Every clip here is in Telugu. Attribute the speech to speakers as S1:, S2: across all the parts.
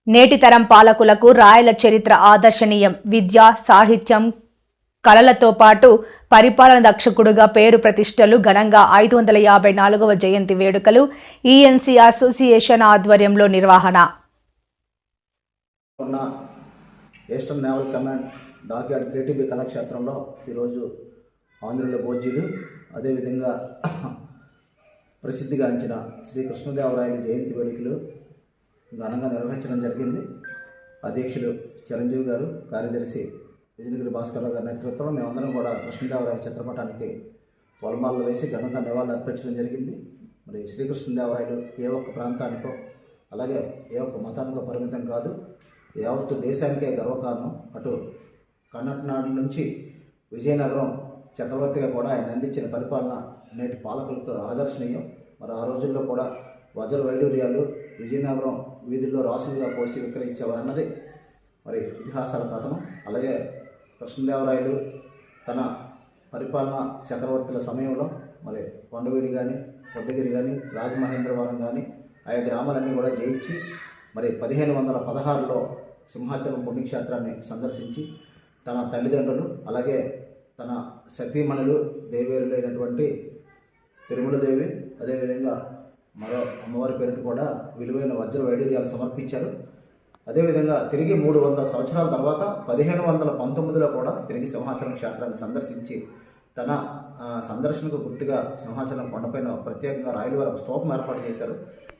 S1: నేటి తరం పాలకులకు రాయల చరిత్ర ఆదర్శనీయం. విద్య, సాహిత్యం, కళలతో పాటు పరిపాలన దక్షకుడుగా పేరు ప్రతిష్టలు ఘనంగా 554వ జయంతి వేడుకలు ఈఎన్సీ అసోసియేషన్ ఆధ్వర్యంలో నిర్వహణ.
S2: Eastern naval command dockyard KTB కళాక్షేత్రంలో ఈరోజు ఆంధ్రుల భోజ్యులు, అదేవిధంగా ప్రసిద్ధిగాంచిన శ్రీ కృష్ణదేవరాయల జయంతి వేడుకలు ఘనంగా నిర్వహించడం జరిగింది. అధ్యక్షులు చిరంజీవి గారు, కార్యదర్శి విజయనగిరి భాస్కర్ గారి నేతృత్వంలో మేమందరం కూడా కృష్ణదేవరాయల చిత్రపటానికి పొలమాలలు వేసి ఘనంగా నివాళులు అర్పించడం జరిగింది. మరి శ్రీకృష్ణదేవరాయలు ఏ ఒక్క ప్రాంతానికో అలాగే ఏ ఒక్క మతానికో పరిమితం కాదు, యావత్తు దేశానికే గర్వకారణం. అటు కర్ణాటక నుంచి విజయనగరం చక్రవర్తిగా కూడా ఆయన అందించిన పరిపాలన నేటి పాలకులకు ఆదర్శనీయం. మరి ఆ రోజుల్లో కూడా వజ్ర వైడూర్యాలు విజయనగరం వీధుల్లో రాసులుగా పోసి విక్రయించేవారన్నది మరి ఇతిహాసాల కథనం. అలాగే కృష్ణదేవరాయలు తన పరిపాలన చక్రవర్తుల సమయంలో మరి కొండవీడి కానీ, కొద్దగిరి కానీ, రాజమహేంద్రవరం కానీ ఆయా గ్రామాలన్నీ కూడా జయించి మరి 1516లో సింహాచలం పుణ్యక్షేత్రాన్ని సందర్శించి తన తల్లిదండ్రులు అలాగే తన సతీమణులు దేవేరులైనటువంటి తిరుమలదేవి, అదేవిధంగా మరో అమ్మవారి పేరుకు కూడా విలువైన వజ్ర వైడూర్యాలు సమర్పించారు. అదేవిధంగా తిరిగి 300 సంవత్సరాల తర్వాత 1519లో కూడా తిరిగి సింహాచలం క్షేత్రాన్ని సందర్శించి తన సందర్శనకు గుర్తుగా సింహాచలం కొండపైన ప్రత్యేకంగా రాయలవారి ఒక స్తూపం ఏర్పాటు చేశారు.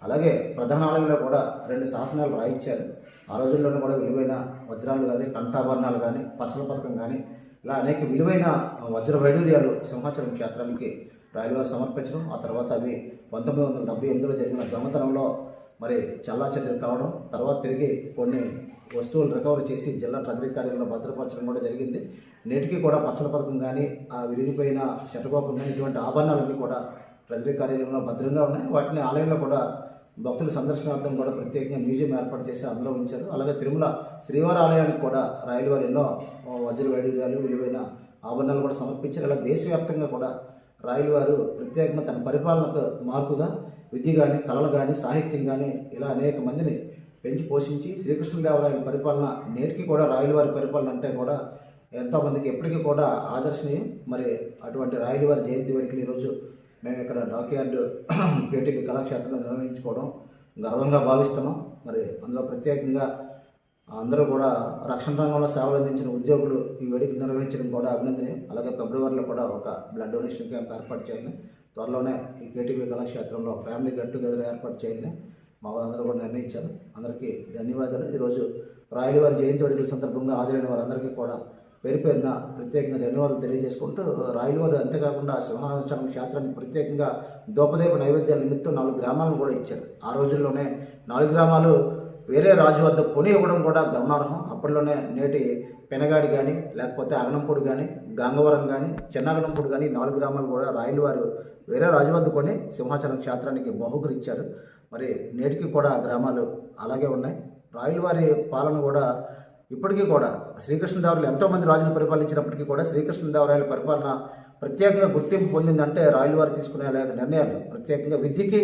S2: అలాగే ప్రధాన ఆలయంలో కూడా 2 శాసనాలు రాయించారు. ఆ రోజుల్లోనూ కూడా విలువైన వజ్రాలు కానీ, కంఠాభరణాలు కానీ, పచ్చల పథకం కానీ ఇలా అనేక విలువైన వజ్ర వైడూర్యాలు సింహాచలం క్షేత్రానికి రాయలవారు సమర్పించడం, ఆ తర్వాత అవి 1978లో జరిగిన దొంగతనంలో మరి చల్లాచెదరు కావడం, తర్వాత తిరిగి కొన్ని వస్తువులు రికవరీ చేసి జిల్లా ట్రెజరీ కార్యాలయంలో భద్రపరచడం కూడా జరిగింది. నేటికి కూడా పచ్చల పథకం కానీ, ఆ విరిగిపోయిన శతకోపం కానీ ఇటువంటి ఆభరణాలన్నీ కూడా ట్రెజరీ కార్యాలయంలో భద్రంగా ఉన్నాయి. వాటిని ఆలయంలో కూడా భక్తుల సందర్శనార్థం కూడా ప్రత్యేకంగా మ్యూజియం ఏర్పాటు చేసి అందులో ఉంచారు. అలాగే తిరుమల శ్రీవారి ఆలయానికి కూడా రాయలవారు ఎన్నో వజ్ర వైడూర్యాలు విలువైన ఆభరణాలు కూడా సమర్పించారు. అలా దేశవ్యాప్తంగా కూడా రాయలవారు ప్రత్యేకంగా తన పరిపాలనకు మార్పుగా విద్య కానీ, కళలు కానీ, సాహిత్యం కానీ ఇలా అనేక మందిని పెంచి పోషించి శ్రీకృష్ణదేవరాయల పరిపాలన నేటికి కూడా రాయలవారి పరిపాలన అంటే కూడా ఎంతోమందికి ఎప్పటికీ కూడా ఆదర్శనీయం. మరి అటువంటి రాయలవారి జయంతి వేడుకలు ఈరోజు మేము ఇక్కడ డాక్యార్డ్ కేటీబీ కళాక్షేత్రంలో నిర్వహించుకోవడం గర్వంగా భావిస్తున్నాం. మరి అందులో ప్రత్యేకంగా అందరూ కూడా రక్షణ రంగంలో సేవలు అందించిన ఉద్యోగులు ఈ వేడుకలు నిర్వహించడం కూడా అభినందనీయం. అలాగే ఫిబ్రవరిలో కూడా ఒక బ్లడ్ డొనేషన్ క్యాంప్ ఏర్పాటు చేయాలని, త్వరలోనే ఈ కేటీబీ కళాక్షేత్రంలో ఫ్యామిలీ గెట్ టుగెదర్ ఏర్పాటు చేయాలని మా వాళ్ళందరూ కూడా నిర్ణయించారు. అందరికీ ధన్యవాదాలు. ఈరోజు రాయలవారి జయంతి వేడుకల సందర్భంగా హాజరైన వారందరికీ కూడా పేరు పేరున ప్రత్యేకంగా ధన్యవాదాలు తెలియజేసుకుంటూ, రాయలవారు అంతేకాకుండా సింహాచలం క్షేత్రానికి ప్రత్యేకంగా దోపదీప నైవేద్యాల నిమిత్తం 4 గ్రామాలను కూడా ఇచ్చారు. ఆ రోజుల్లోనే 4 గ్రామాలు వేరే రాజు వద్ద కొని ఇవ్వడం కూడా గమనార్హం. అప్పట్లోనే నేటి పెనగాడి కానీ, లేకపోతే అగనంపూడి కానీ, గంగవరం కానీ, చిన్నగనంపూడి కానీ 4 గ్రామాలు కూడా రాయలవారు వేరే రాజు వద్ద కొని సింహాచలం క్షేత్రానికి బహుకరించారు. మరి నేటికి కూడా గ్రామాలు అలాగే ఉన్నాయి. రాయలవారి పాలన కూడా ఇప్పటికీ కూడా శ్రీకృష్ణదేవరాయలు ఎంతోమంది రాజులు పరిపాలించినప్పటికీ కూడా శ్రీకృష్ణదేవరాయల పరిపాలన ప్రత్యేకంగా గుర్తింపు పొందిందంటే రాయలవారు తీసుకునే నిర్ణయాలు ప్రత్యేకంగా విద్యకి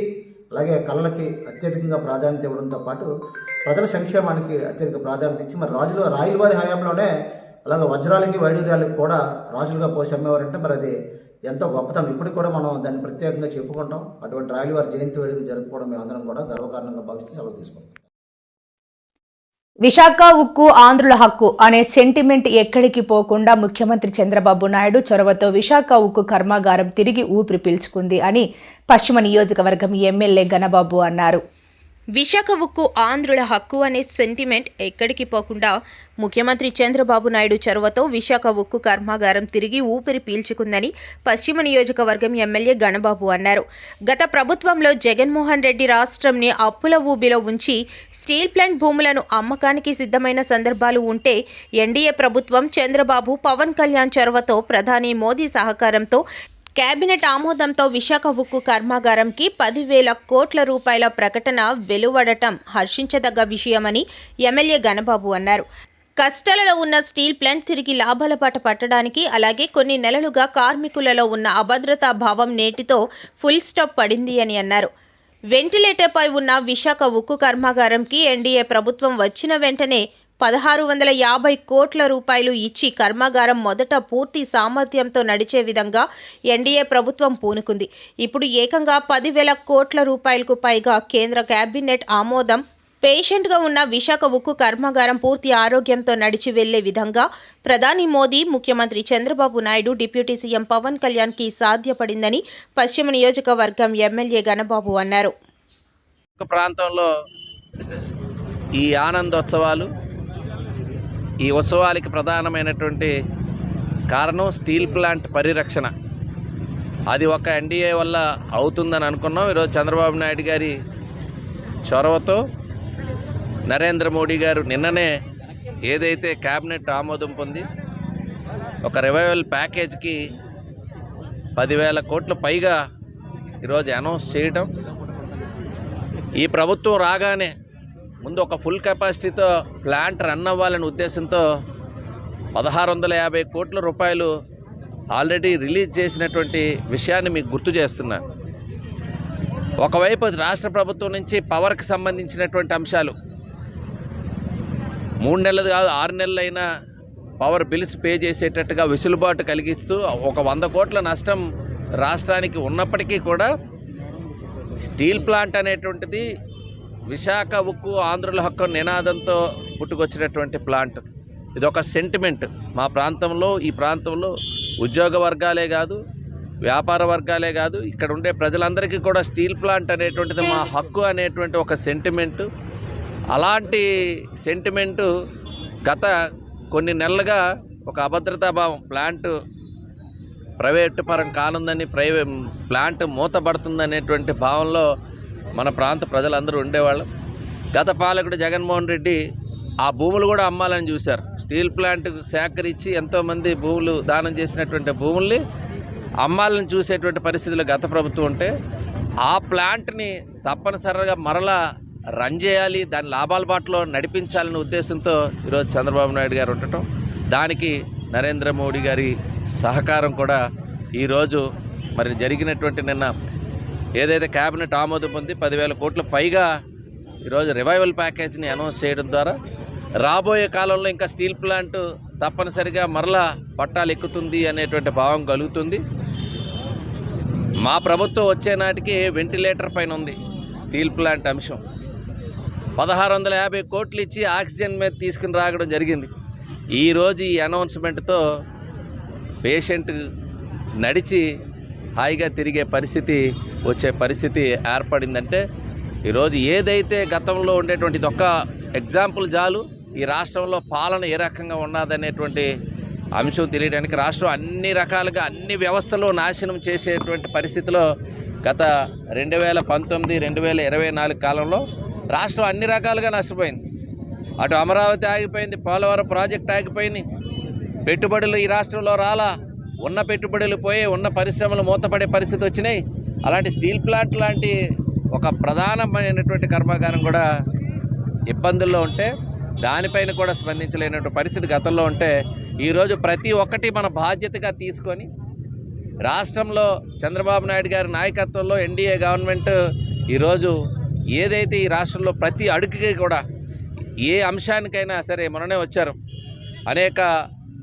S2: అలాగే కళలకి అత్యధికంగా ప్రాధాన్యత ఇవ్వడంతో పాటు ప్రజల సంక్షేమానికి అత్యధిక ప్రాధాన్యత ఇచ్చి మరి రాయలవారి హయాంలోనే అలాగే వజ్రాలకి వైడూర్యాలకి కూడా రాజులుగా పోసి అమ్మేవారంటే మరి అది ఎంతో గొప్పతనం. ఇప్పటికి కూడా మనం దాన్ని ప్రత్యేకంగా చెప్పుకుంటాం. అటువంటి రాయలవారి జయంతి వేడుకలు జరుపుకోవడం మేమందరం కూడా గర్వకారణంగా భావిస్తూ సెలవు తీసుకుంటాం.
S1: విశాఖ ఉక్కు ఆంధ్రుల హక్కు అనే సెంటిమెంట్ ఎక్కడికి పోకుండా ముఖ్యమంత్రి చంద్రబాబు నాయుడు చొరవతో విశాఖ ఉక్కు కర్మాగారం తిరిగి ఊపిరి పీల్చుకుంది అని పశ్చిమ నియోజకవర్గం ఎమ్మెల్యే గణబాబు అన్నారు.
S3: విశాఖ ఉక్కు ఆంధ్రుల హక్కు అనే సెంటిమెంట్ ఎక్కడికి పోకుండా ముఖ్యమంత్రి చంద్రబాబు నాయుడు చొరవతో విశాఖ ఉక్కు కర్మాగారం తిరిగి ఊపిరి పీల్చుకుందని పశ్చిమ నియోజకవర్గం ఎమ్మెల్యే గణబాబు అన్నారు. గత ప్రభుత్వంలో జగన్మోహన్ రెడ్డి రాష్ట్రంని అప్పుల ఊబిలో ఉంచి స్టీల్ ప్లాంట్ భూములను అమ్మకానికి సిద్ధమైన సందర్భాలు ఉంటే ఎన్డీఏ ప్రభుత్వం చంద్రబాబు, పవన్ కళ్యాణ్ చొరవతో ప్రధాని మోదీ సహకారంతో కేబినెట్ ఆమోదంతో విశాఖ ఉక్కు కర్మాగారంకి 10,000 కోట్ల రూపాయల ప్రకటన వెలువడటం హర్షించదగ్గ విషయమని ఎమ్మెల్యే గణబాబు అన్నారు. కష్టాలలో ఉన్న స్టీల్ ప్లాంట్ తిరిగి లాభాల బాట పట్టడానికి, అలాగే కొన్ని నెలలుగా కార్మికులలో ఉన్న అభద్రతా భావం నేటితో ఫుల్ స్టాప్ పడింది అని అన్నారు. వెంటిలేటర్పై ఉన్న విశాఖ ఉక్కు కర్మాగారంకి ఎన్డీఏ ప్రభుత్వం వచ్చిన వెంటనే 1650 కోట్ల రూపాయలు ఇచ్చి కర్మాగారం మొదట పూర్తి సామర్థ్యంతో నడిచే విధంగా ఎన్డీఏ ప్రభుత్వం పూనుకుంది. ఇప్పుడు ఏకంగా 10,000 కోట్ల రూపాయలకు పైగా కేంద్ర కేబినెట్ ఆమోదం పేషెంట్గా ఉన్న విశాఖ ఉక్కు కర్మాగారం పూర్తి ఆరోగ్యంతో నడిచి వెళ్లే విధంగా ప్రధాని మోదీ, ముఖ్యమంత్రి చంద్రబాబు నాయుడు, డిప్యూటీ సీఎం పవన్ కళ్యాణ్కి సాధ్యపడిందని పశ్చిమ నియోజకవర్గం ఎమ్మెల్యే గణబాబు అన్నారు.
S4: ప్రాంతంలో ఈ ఆనందోత్సవాలు, ఈ ఉత్సవాలకి ప్రధానమైనటువంటి కారణం స్టీల్ ప్లాంట్ పరిరక్షణ. అది ఒక ఎన్డీఏ వల్ల అవుతుందని అనుకున్నాం. ఈరోజు చంద్రబాబు నాయుడు గారి చొరవతో నరేంద్ర మోడీ గారు నిన్ననే ఏదైతే క్యాబినెట్ ఆమోదం పొంది ఒక రివైవల్ ప్యాకేజ్కి 10,000 కోట్ల పైగా ఈరోజు అనౌన్స్ చేయడం, ఈ ప్రభుత్వం రాగానే ముందు ఒక ఫుల్ కెపాసిటీతో ప్లాంట్ రన్ అవ్వాలనే ఉద్దేశంతో 1650 కోట్ల రూపాయలు ఆల్రెడీ రిలీజ్ చేసినటువంటి విషయాన్ని మీకు గుర్తు చేస్తున్నాను. ఒకవైపు రాష్ట్ర ప్రభుత్వం నుంచి పవర్కి సంబంధించినటువంటి అంశాలు 3 నెలలు కాదు 6 నెలలైనా పవర్ బిల్స్ పే చేసేటట్టుగా వెసులుబాటు కలిగిస్తూ ఒక 100 కోట్ల నష్టం రాష్ట్రానికి ఉన్నప్పటికీ కూడా స్టీల్ ప్లాంట్ అనేటువంటిది విశాఖ ఉక్కు ఆంధ్రుల హక్కు నినాదంతో పుట్టుకొచ్చినటువంటి ప్లాంట్. ఇది ఒక సెంటిమెంట్. మా ప్రాంతంలో, ఈ ప్రాంతంలో ఉద్యోగ వర్గాలే కాదు, వ్యాపార వర్గాలే కాదు, ఇక్కడ ఉండే ప్రజలందరికీ కూడా స్టీల్ ప్లాంట్ అనేటువంటిది మా హక్కు అనేటువంటి ఒక సెంటిమెంటు. అలాంటి సెంటిమెంటు గత కొన్ని నెలలుగా ఒక అభద్రతాభావం, ప్లాంట్ ప్రైవేటు పరం కానుందని, ప్లాంట్ మూతపడుతుందనేటువంటి భావంలో మన ప్రాంత ప్రజలందరూ ఉండేవాళ్ళు. గత పాలకుడు జగన్మోహన్ రెడ్డి ఆ భూములు కూడా అమ్మాలని చూశారు. స్టీల్ ప్లాంట్ సేకరించి ఎంతోమంది భూములు దానం చేసినటువంటి భూముల్ని అమ్మాలని చూసేటువంటి పరిస్థితులు గత ప్రభుత్వం ఉంటే, ఆ ప్లాంట్ని తప్పనిసరిగా మరలా రన్ చేయాలి, దాని లాభాల బాటలో నడిపించాలనే ఉద్దేశంతో ఈరోజు చంద్రబాబు నాయుడు గారు ఉండటం, దానికి నరేంద్ర మోడీ గారి సహకారం కూడా ఈరోజు మరి జరిగినటువంటి నిన్న ఏదైతే క్యాబినెట్ ఆమోదం పొంది 10,000 కోట్ల పైగా ఈరోజు రివైవల్ ప్యాకేజ్ని అనౌన్స్ చేయడం ద్వారా రాబోయే కాలంలో ఇంకా స్టీల్ ప్లాంట్ తప్పనిసరిగా మరలా పట్టాలు ఎక్కుతుంది అనేటువంటి భావం కలుగుతుంది. మా ప్రభుత్వం వచ్చే నాటికి వెంటిలేటర్ పైన ఉంది స్టీల్ ప్లాంట్ అంశం. 1650 కోట్లు ఇచ్చి ఆక్సిజన్ మీద తీసుకుని రావడం జరిగింది. ఈరోజు ఈ అనౌన్స్మెంట్తో పేషెంట్ నడిచి హాయిగా తిరిగే పరిస్థితి వచ్చే పరిస్థితి ఏర్పడిందంటే, ఈరోజు ఏదైతే గతంలో ఉండేటువంటి ఒక్క ఎగ్జాంపుల్ చాలు ఈ రాష్ట్రంలో పాలన ఏ రకంగా ఉన్నదనేటువంటి అంశం తెలియడానికి. రాష్ట్రం అన్ని రకాలుగా అన్ని వ్యవస్థలు నాశనం చేసేటువంటి పరిస్థితిలో గత 2019, 2024 కాలంలో రాష్ట్రం అన్ని రకాలుగా నష్టపోయింది. అటు అమరావతి ఆగిపోయింది, పోలవరం ప్రాజెక్ట్ ఆగిపోయింది, పెట్టుబడులు ఈ రాష్ట్రంలో రాలా, ఉన్న పెట్టుబడులు పోయి ఉన్న పరిశ్రమలు మూతపడే పరిస్థితి వచ్చినాయి. అలాంటి స్టీల్ ప్లాంట్ లాంటి ఒక ప్రధానమైనటువంటి కర్మాగారం కూడా ఇబ్బందుల్లో ఉంటే దానిపైన కూడా స్పందించలేనటువంటి పరిస్థితి గతంలో ఉంటే, ఈరోజు ప్రతి ఒక్కటి మన బాధ్యతగా తీసుకొని రాష్ట్రంలో చంద్రబాబు నాయుడు గారి నాయకత్వంలో ఎన్డీఏ గవర్నమెంట్ ఈరోజు ఏదైతే ఈ రాష్ట్రంలో ప్రతి అడుగుకి కూడా ఏ అంశానికైనా సరే, మొన్ననే వచ్చారు అనేక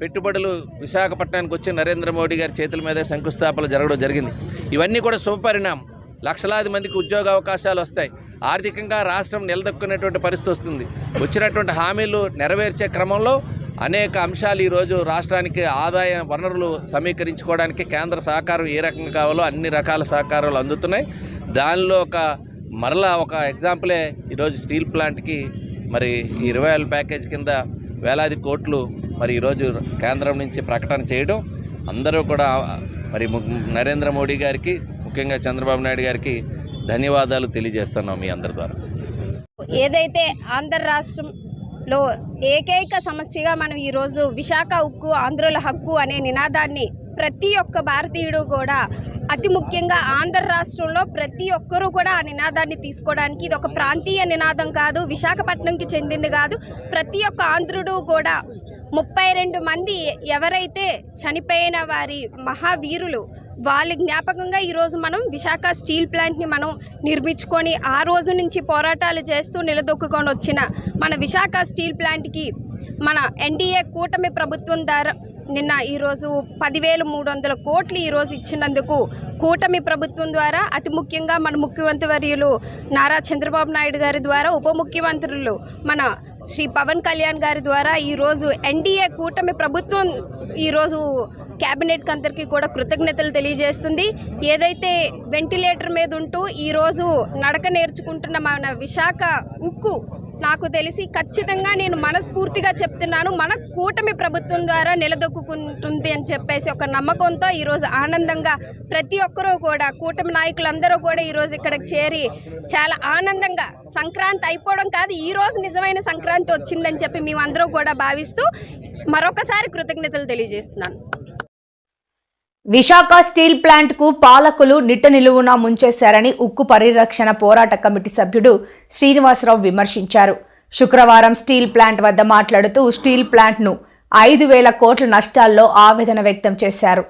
S4: పెట్టుబడులు విశాఖపట్నానికి వచ్చి నరేంద్ర మోడీ గారి చేతుల మీద శంకుస్థాపనలు జరగడం జరిగింది. ఇవన్నీ కూడా శుభపరిణామం. లక్షలాది మందికి ఉద్యోగ అవకాశాలు వస్తాయి, ఆర్థికంగా రాష్ట్రం నిలదొక్కునేటువంటి పరిస్థితి వస్తుంది. వచ్చినటువంటి హామీలు నెరవేర్చే క్రమంలో అనేక అంశాలు ఈరోజు రాష్ట్రానికి ఆదాయ వనరులు సమీకరించుకోవడానికి కేంద్ర సహకారం ఏ రకంగా కావాలో అన్ని రకాల సహకారాలు అందుతున్నాయి. దానిలో మరలా ఒక ఎగ్జాంపులే ఈరోజు స్టీల్ ప్లాంట్కి మరి ఈ రివైవల్ ప్యాకేజ్ కింద వేలాది కోట్లు మరి ఈరోజు కేంద్రం నుంచి ప్రకటన చేయడం, అందరూ కూడా మరి నరేంద్ర మోడీ గారికి, ముఖ్యంగా చంద్రబాబు నాయుడు గారికి ధన్యవాదాలు తెలియజేస్తున్నాం మీ అందరి ద్వారా.
S5: ఏదైతే ఆంధ్ర రాష్ట్రంలో ఏకైక సమస్యగా మనం ఈరోజు విశాఖ ఉక్కు ఆంధ్రుల హక్కు అనే నినాదాన్ని ప్రతి ఒక్క భారతీయుడు కూడా అతి ముఖ్యంగా ఆంధ్ర రాష్ట్రంలో ప్రతి ఒక్కరూ కూడా ఆ నినాదాన్ని తీసుకోవడానికి, ఇది ఒక ప్రాంతీయ నినాదం కాదు, విశాఖపట్నంకి చెందింది కాదు, ప్రతి ఒక్క ఆంధ్రుడు కూడా 32 మంది ఎవరైతే చనిపోయిన వారి మహావీరులు వాళ్ళ జ్ఞాపకంగా ఈరోజు మనం విశాఖ స్టీల్ ప్లాంట్ని మనం నిర్మించుకొని ఆ రోజు నుంచి పోరాటాలు చేస్తూ నిలదొక్కుకొని వచ్చిన మన విశాఖ స్టీల్ ప్లాంట్కి మన ఎన్డీఏ కూటమి ప్రభుత్వం ద్వారా నిన్న ఈరోజు 10,300 కోట్లు ఈరోజు ఇచ్చినందుకు కూటమి ప్రభుత్వం ద్వారా అతి ముఖ్యంగా మన ముఖ్యమంత్రి వర్యులు నారా చంద్రబాబు నాయుడు గారి ద్వారా, ఉప ముఖ్యమంత్రులు మన శ్రీ పవన్ కళ్యాణ్ గారి ద్వారా ఈరోజు ఎన్డీఏ కూటమి ప్రభుత్వం ఈరోజు క్యాబినెట్కి అందరికీ కూడా కృతజ్ఞతలు తెలియజేస్తుంది. ఏదైతే వెంటిలేటర్ మీద ఉంటూ ఈరోజు నడక నేర్చుకుంటున్న మన విశాఖ ఉక్కు నాకు తెలిసి ఖచ్చితంగా నేను మనస్ఫూర్తిగా చెప్తున్నాను, మన కూటమి ప్రభుత్వం ద్వారా నిలదొక్కుంటుంది అని చెప్పేసి ఒక నమ్మకంతో ఈరోజు ఆనందంగా ప్రతి ఒక్కరూ కూడా కూటమి నాయకులందరూ కూడా ఈరోజు ఇక్కడికి చేరి చాలా ఆనందంగా సంక్రాంతి అయిపోవడం కాదు, ఈరోజు నిజమైన సంక్రాంతి వచ్చిందని చెప్పి మేమందరూ కూడా భావిస్తూ మరొకసారి కృతజ్ఞతలు తెలియజేస్తున్నాను.
S1: విశాఖ స్టీల్ ప్లాంట్ కు పాలకులు నిట్ట నిలువునా ముంచేశారని ఉక్కు పరిరక్షణ పోరాట కమిటీ సభ్యుడు శ్రీనివాసరావు విమర్శించారు. శుక్రవారం స్టీల్ ప్లాంట్ వద్ద మాట్లాడుతూ స్టీల్ ప్లాంట్ ను 5,000 కోట్ల నష్టాల్లో ఆవేదన వ్యక్తం చేశారు.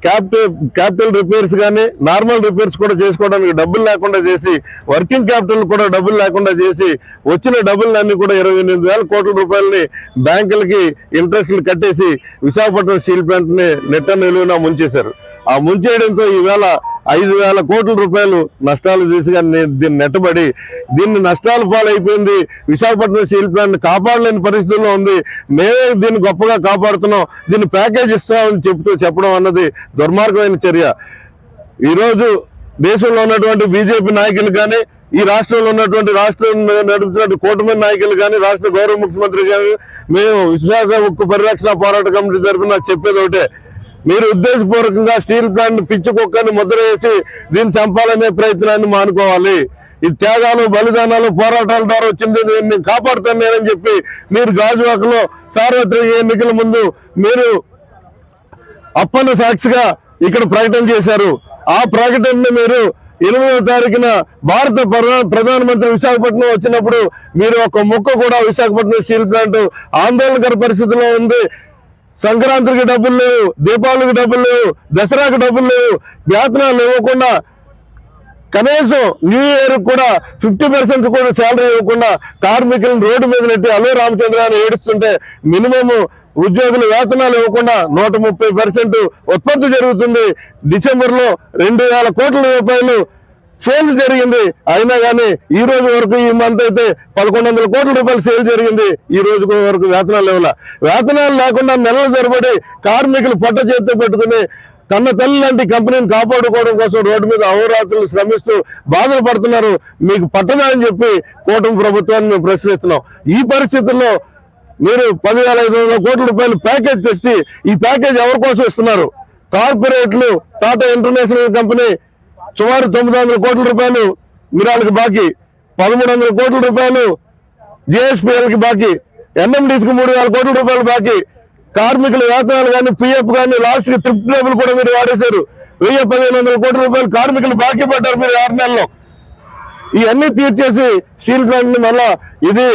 S6: క్యాపిటల్ రిపేర్స్ కానీ నార్మల్ రిపేర్స్ కూడా చేసుకోవడానికి డబ్బులు లేకుండా చేసి, వర్కింగ్ క్యాపిటల్ కూడా డబ్బులు లేకుండా చేసి, వచ్చిన డబ్బులన్నీ కూడా 28,000 కోట్ల రూపాయలని బ్యాంకులకి ఇంట్రెస్ట్లు కట్టేసి విశాఖపట్నం స్టీల్ ప్లాంట్ ని నెట్ట నిలువునా ముంచేశారు. ఆ ముంచేయడంతో ఈవేళ 5,000 కోట్ల రూపాయలు నష్టాలు తీసుగా దీన్ని నెట్టబడి దీన్ని నష్టాలు పాలైపోయింది. విశాఖపట్నం స్టీల్ ప్లాంట్ కాపాడలేని పరిస్థితుల్లో ఉంది. మేమే దీన్ని గొప్పగా కాపాడుతున్నాం, దీన్ని ప్యాకేజ్ ఇస్తామని చెప్పడం అన్నది దుర్మార్గమైన చర్య. ఈరోజు దేశంలో ఉన్నటువంటి బీజేపీ నాయకులు కానీ, ఈ రాష్ట్రంలో ఉన్నటువంటి రాష్ట్రం నడుపుతున్న కూటమి నాయకులు కానీ, రాష్ట్ర గౌరవ ముఖ్యమంత్రి కానీ, మేము విశాఖ ఉక్కు పరిరక్షణ పోరాట కమిటీ తరఫున చెప్పేది ఒకటే, మీరు ఉద్దేశపూర్వకంగా స్టీల్ ప్లాంట్ పిచ్చి కుక్కని ముద్ర వేసి దీన్ని చంపాలనే ప్రయత్నాన్ని మానుకోవాలి. ఈ త్యాగాలు, బలిదానాలు, పోరాటాల ద్వారా వచ్చింది, నేను కాపాడుతాను నేనని చెప్పి మీరు గాజువాకలో సార్వత్రిక ఎన్నికల ముందు మీరు అప్పన్న సాక్షిగా ఇక్కడ ప్రకటన చేశారు. ఆ ప్రకటనని మీరు 8వ తారీఖున భారత ప్రధానమంత్రి విశాఖపట్నం వచ్చినప్పుడు మీరు ఒక ముక్క కూడా విశాఖపట్నం స్టీల్ ప్లాంట్ ఆందోళనకర పరిస్థితిలో ఉంది, సంక్రాంతికి డబ్బులు లేవు, దీపావళికి డబ్బులు లేవు, దసరాకి డబ్బులు లేవు, వేతనాలు ఇవ్వకుండా, కనీసం న్యూ ఇయర్ కూడా 50% కూడా శాలరీ ఇవ్వకుండా కార్మికులను రోడ్డు మీద నెట్టి అలో రామచంద్రాన్ని ఏడుస్తుంటే, మినిమం ఉద్యోగులు వేతనాలు ఇవ్వకుండా 130% ఉత్పత్తి జరుగుతుంది. డిసెంబర్లో 2,000 కోట్ల రూపాయలు సేల్ జరిగింది. అయినా కానీ ఈ రోజు వరకు ఈ మంత్ అయితే 1,100 కోట్ల రూపాయలు సేల్ జరిగింది. ఈ రోజు వరకు వేతనాలు లేవులా. వేతనాలు లేకుండా నెలలు తరబడి కార్మికులు పొట్ట చేతితో పెట్టుకుని కన్న తల్లి లాంటి కంపెనీని కాపాడుకోవడం కోసం రోడ్డు మీద అహోరాత్రులు శ్రమిస్తూ బాధలు పడుతున్నారు. మీకు పట్టదా అని చెప్పి కూటమి ప్రభుత్వాన్ని మేము ప్రశ్నిస్తున్నాం. ఈ పరిస్థితుల్లో మీరు 10,500 కోట్ల రూపాయలు ప్యాకేజ్ తెచ్చి, ఈ ప్యాకేజ్ ఎవరి కోసం ఇస్తున్నారు? కార్పొరేట్లు, టాటా ఇంటర్నేషనల్ కంపెనీ సుమారు 900 కోట్ల రూపాయలు మిరాలకు బాకీ, 1,300 కోట్ల రూపాయలు జేఎస్పీఎల్కి బాకీ, ఎన్ఎండీసీకి 3,000 కోట్ల రూపాయలు బాకీ, కార్మికుల వేతనాలు కానీ, పిఎఫ్ కానీ, లాస్ట్ కి ట్రిప్ టేబుల్ కూడా మీరు వాడేశారు. 1,000-1,500 కోట్ల రూపాయలు కార్మికులు బాకీ పడ్డారు మీరు 6 నెలల్లో. ఇవన్నీ తీర్చేసి స్టీల్ ప్లాంట్ ని మళ్ళా ఇది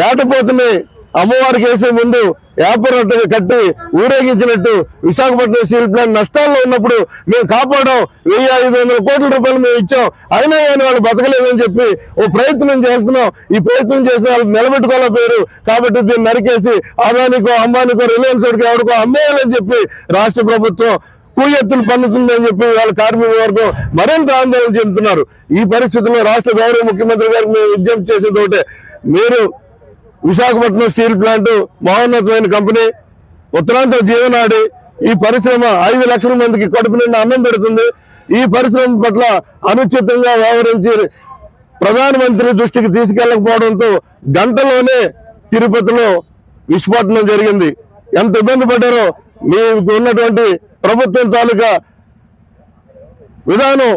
S6: ఏటపోతుని అమ్మవారికి వేసే ముందు ఏపరట్టుగా కట్టి ఊరేగించినట్టు విశాఖపట్నం స్టీల్ ప్లాంట్ నష్టాల్లో ఉన్నప్పుడు మేము కాపాడాం, 1,500 కోట్ల రూపాయలు మేము ఇచ్చాం, అయినా కానీ వాళ్ళు బతకలేదని చెప్పి ఓ ప్రయత్నం చేస్తున్నాం. ఈ ప్రయత్నం చేసిన వాళ్ళు నిలబెట్టుకోలేకపోయారు కాబట్టి దీన్ని నరికేసి అదానికో, అంబానికో, రిలయన్స్ వాడికి ఎవరికో అమ్మేయాలని చెప్పి రాష్ట్ర ప్రభుత్వం కూయెత్తులు పన్నుతుందని చెప్పి వాళ్ళ కార్మిక వర్గం మరింత ఆందోళన చెందుతున్నారు. ఈ పరిస్థితుల్లో రాష్ట్ర గౌరవ ముఖ్యమంత్రి గారికి మేము విజ్ఞప్తి చేసేది ఒకటే, మీరు విశాఖపట్నం స్టీల్ ప్లాంట్ మహోన్నతమైన కంపెనీ, ఉత్తరాంధ్ర జీవనాడి, ఈ పరిశ్రమ 5 లక్షల మందికి కడుపు నిండా అన్నం పెడుతుంది. ఈ పరిశ్రమ పట్ల అనుచితంగా వ్యవహరించి ప్రధానమంత్రి దృష్టికి తీసుకెళ్లకపోవడంతో గంటలోనే తిరుపతిలో విస్ఫోటనం జరిగింది. ఎంత ఇబ్బంది పడ్డారో మీకు ఉన్నటువంటి ప్రభుత్వం తాలూకా విధానం